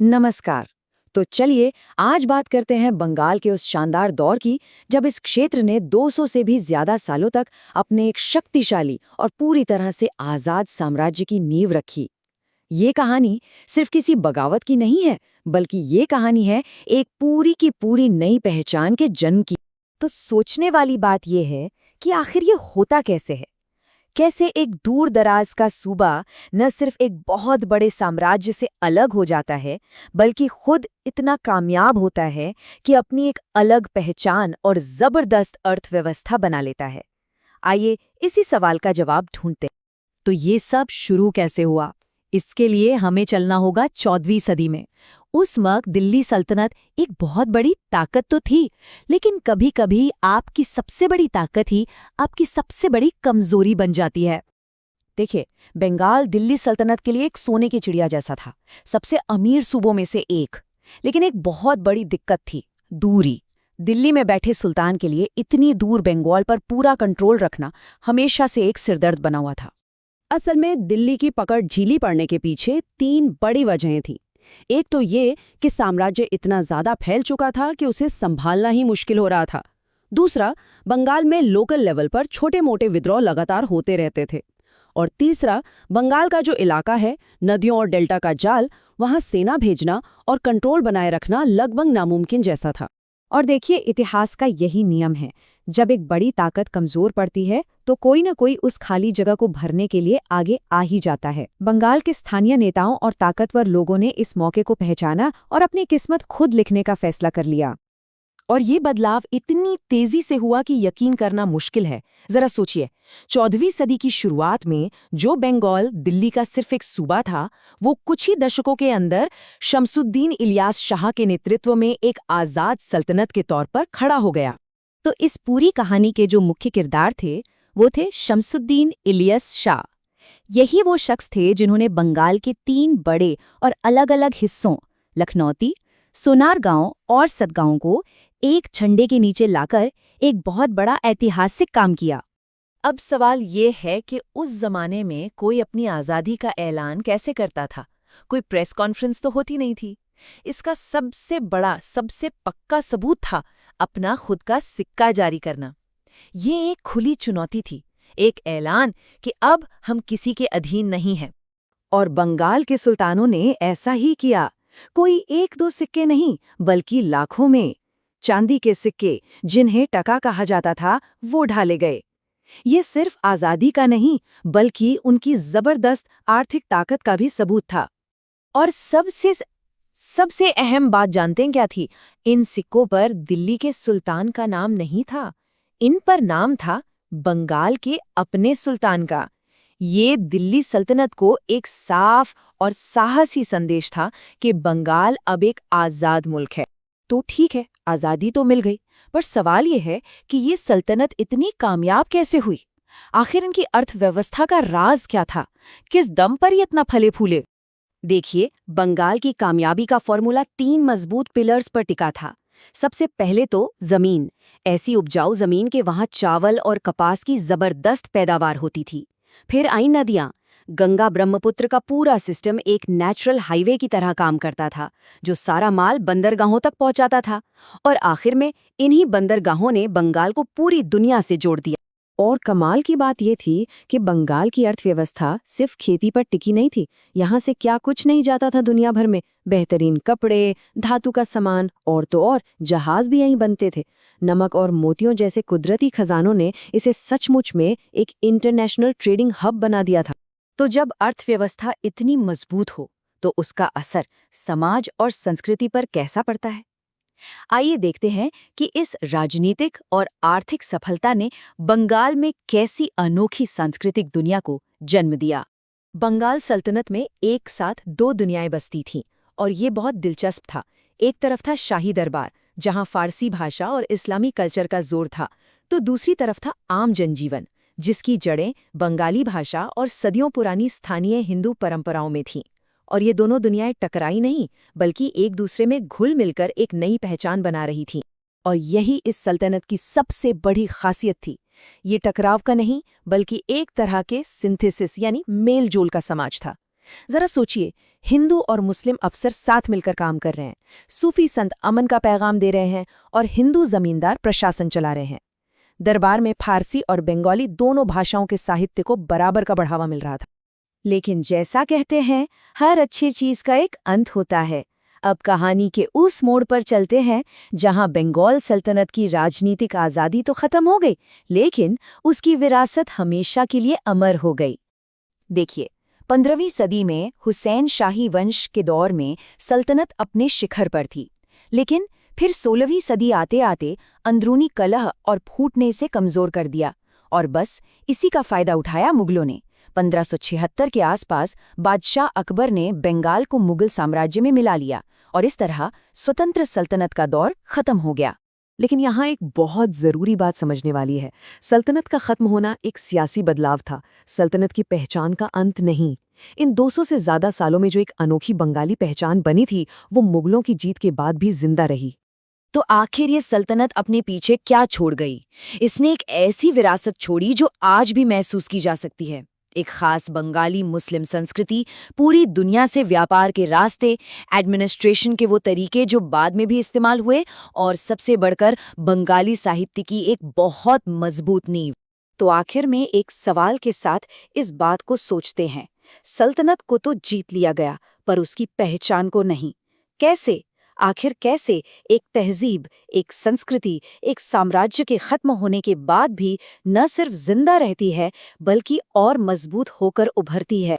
नमस्कार। तो चलिए आज बात करते हैं बंगाल के उस शानदार दौर की जब इस क्षेत्र ने 200 से भी ज्यादा सालों तक अपने एक शक्तिशाली और पूरी तरह से आजाद साम्राज्य की नींव रखी। ये कहानी सिर्फ किसी बगावत की नहीं है, बल्कि ये कहानी है एक पूरी की पूरी नई पहचान के जन्म की। तो सोचने वाली बात यह है कि आखिर ये होता कैसे है? कैसे एक दूर दराज का सूबा न सिर्फ एक बहुत बड़े साम्राज्य से अलग हो जाता है, बल्कि खुद इतना कामयाब होता है कि अपनी एक अलग पहचान और जबरदस्त अर्थव्यवस्था बना लेता है। आइए इसी सवाल का जवाब ढूंढते हैं। तो ये सब शुरू कैसे हुआ? इसके लिए हमें चलना होगा 14वीं सदी में। उस वक्त दिल्ली सल्तनत एक बहुत बड़ी ताकत तो थी, लेकिन कभी-कभी आपकी सबसे बड़ी ताकत ही आपकी सबसे बड़ी कमजोरी बन जाती है। देखिए, बंगाल दिल्ली सल्तनत के लिए एक सोने की चिड़िया जैसा था, सबसे अमीर सूबों में से एक। लेकिन एक बहुत बड़ी दिक्कत थी, दूरी। दिल्ली में बैठे सुल्तान के लिए इतनी दूर बंगाल पर पूरा कंट्रोल रखना हमेशा से एक सिरदर्द बना हुआ था। असल में दिल्ली की पकड़ ढीली पड़ने के पीछे 3 बड़ी वजहें थीं। एक तो ये कि साम्राज्य इतना ज्यादा फैल चुका था कि उसे संभालना ही मुश्किल हो रहा था। दूसरा, बंगाल में लोकल लेवल पर छोटे-मोटे विद्रोह लगातार होते रहते थे। और तीसरा, बंगाल का जो इलाका है, नदियों और डेल्टा का जाल, वहां सेना भेजना और कंट्रोल बनाए रखना लगभग नामुमकिन जैसा था। और देखिए, इतिहास का यही नियम है, जब एक बड़ी ताकत कमजोर पड़ती है तो कोई न कोई उस खाली जगह को भरने के लिए आगे आ ही जाता है। बंगाल के स्थानीय नेताओं और ताकतवर लोगों ने इस मौके को पहचाना और अपनी किस्मत खुद लिखने का फैसला कर लिया। और ये बदलाव इतनी तेजी से हुआ कि यकीन करना मुश्किल है। जरा सोचिए, 14वीं सदी की शुरुआत में जो बंगाल दिल्ली का सिर्फ एक सूबा था, वो कुछ ही दशकों के अंदर शमसुद्दीन इलियास शाह के नेतृत्व में एक आजाद सल्तनत के तौर पर खड़ा हो गया। तो इस पूरी कहानी के जो मुख्य किरदार थे, वो थे शमसुद्दीन इलियास शाह। यही वो शख्स थे जिन्होंने बंगाल के 3 बड़े और अलग-अलग हिस्सों लखनौती, सोनारगांव और सतगांव को एक झंडे के नीचे लाकर एक बहुत बड़ा ऐतिहासिक काम किया। अब सवाल ये है कि उस जमाने में कोई अपनी आज़ादी का ऐलान कैसे करता था? कोई प्रेस कॉन्फ्रेंस तो होती नहीं थी। इसका सबसे बड़ा, सबसे पक्का सबूत था अपना खुद का सिक्का जारी करना। ये एक खुली चुनौती थी, एक ऐलान कि अब हम किसी के अधीन नहीं हैं। और बंगाल के सुल्तानों ने ऐसा ही किया। कोई 1-2 सिक्के नहीं, बल्कि लाखों में चांदी के सिक्के, जिन्हें टका कहा जाता था, वो ढाले गए। ये सिर्फ आज़ादी का नहीं, बल्कि उनकी जबरदस्त आर्थिक ताकत का भी सबूत था। और सबसे अहम बात जानते हैं क्या थी? इन सिक्कों पर दिल्ली के सुल्तान का नाम नहीं था, इन पर नाम था बंगाल के अपने सुल्तान का। ये दिल्ली सल्तनत को एक साफ और साहसी संदेश था कि बंगाल अब एक आजाद मुल्क है। तो ठीक है, आजादी तो मिल गई, पर सवाल ये है कि ये सल्तनत इतनी कामयाब कैसे हुई? आखिर इनकी अर्थव्यवस्था का राज क्या था? किस दम पर ये इतना फले फूले? देखिए, बंगाल की कामयाबी का फॉर्मूला 3 मजबूत पिलर्स पर टिका था। सबसे पहले तो जमीन, ऐसी उपजाऊ जमीन के वहां चावल और कपास की जबरदस्त पैदावार होती थी। फिर आई नदियां। गंगा ब्रह्मपुत्र का पूरा सिस्टम एक नेचुरल हाईवे की तरह काम करता था, जो सारा माल बंदरगाहों तक पहुंचाता था। और आखिर में इन्हीं बंदरगाहों ने बंगाल को पूरी दुनिया से जोड़ दिया। और कमाल की बात यह थी कि बंगाल की अर्थव्यवस्था सिर्फ खेती पर टिकी नहीं थी। यहाँ से क्या कुछ नहीं जाता था दुनिया भर में। बेहतरीन कपड़े, धातु का सामान और तो और जहाज भी यहीं बनते थे। नमक और मोतियों जैसे कुदरती खजानों ने इसे सचमुच में एक इंटरनेशनल ट्रेडिंग हब बना दिया था। तो जब अर्थव्यवस्था इतनी मजबूत हो, तो उसका असर समाज और संस्कृति पर कैसा पड़ता है? आइए देखते हैं कि इस राजनीतिक और आर्थिक सफलता ने बंगाल में कैसी अनोखी सांस्कृतिक दुनिया को जन्म दिया। बंगाल सल्तनत में एक साथ 2 दुनियाएं बसती थीं, और ये बहुत दिलचस्प था। एक तरफ था शाही दरबार, जहां फारसी भाषा और इस्लामी कल्चर का जोर था, तो दूसरी तरफ था आम जनजीवन, जिसकी जड़ें बंगाली भाषा और सदियों पुरानी स्थानीय हिंदू परंपराओं में थीं। और ये दोनों दुनियाएं टकराई नहीं, बल्कि एक दूसरे में घुल मिलकर एक नई पहचान बना रही थीं। और यही इस सल्तनत की सबसे बड़ी खासियत थी। ये टकराव का नहीं, बल्कि एक तरह के सिंथेसिस यानी मेल जोल का समाज था। जरा सोचिए, हिंदू और मुस्लिम अफसर साथ मिलकर काम कर रहे हैं, सूफी संत अमन का पैगाम दे रहे हैं और हिंदू जमींदार प्रशासन चला रहे हैं। दरबार में फारसी और बंगाली दोनों भाषाओं के साहित्य को बराबर का बढ़ावा मिल रहा था। लेकिन जैसा कहते हैं, हर अच्छी चीज का एक अंत होता है। अब कहानी के उस मोड़ पर चलते हैं जहां बंगाल सल्तनत की राजनीतिक आज़ादी तो खत्म हो गई, लेकिन उसकी विरासत हमेशा के लिए अमर हो गई। देखिए, 15वीं सदी में हुसैन शाही वंश के दौर में सल्तनत अपने शिखर पर थी, लेकिन फिर 16वीं सदी आते आते अंदरूनी कलह और फूट ने इसे कमजोर कर दिया, और बस इसी का फायदा उठाया मुगलों ने। 1576 के आसपास बादशाह अकबर ने बंगाल को मुगल साम्राज्य में मिला लिया और इस तरह स्वतंत्र सल्तनत का दौर खत्म हो गया। लेकिन यहाँ एक बहुत ज़रूरी बात समझने वाली है। सल्तनत का ख़त्म होना एक सियासी बदलाव था, सल्तनत की पहचान का अंत नहीं। इन 200 से ज़्यादा सालों में जो एक अनोखी बंगाली पहचान बनी थी, वो मुगलों की जीत के बाद भी जिंदा रही। तो आखिर ये सल्तनत अपने पीछे क्या छोड़ गई? इसने एक ऐसी विरासत छोड़ी जो आज भी महसूस की जा सकती है। एक खास बंगाली मुस्लिम संस्कृति, पूरी दुनिया से व्यापार के रास्ते, एडमिनिस्ट्रेशन के वो तरीके जो बाद में भी इस्तेमाल हुए, और सबसे बढ़कर बंगाली साहित्य की एक बहुत मजबूत नींव। तो आखिर में एक सवाल के साथ इस बात को सोचते हैं, सल्तनत को तो जीत लिया गया, पर उसकी पहचान को नहीं। कैसे? आखिर कैसे एक तहजीब, एक संस्कृति, एक साम्राज्य के खत्म होने के बाद भी न सिर्फ जिंदा रहती है, बल्कि और मजबूत होकर उभरती है?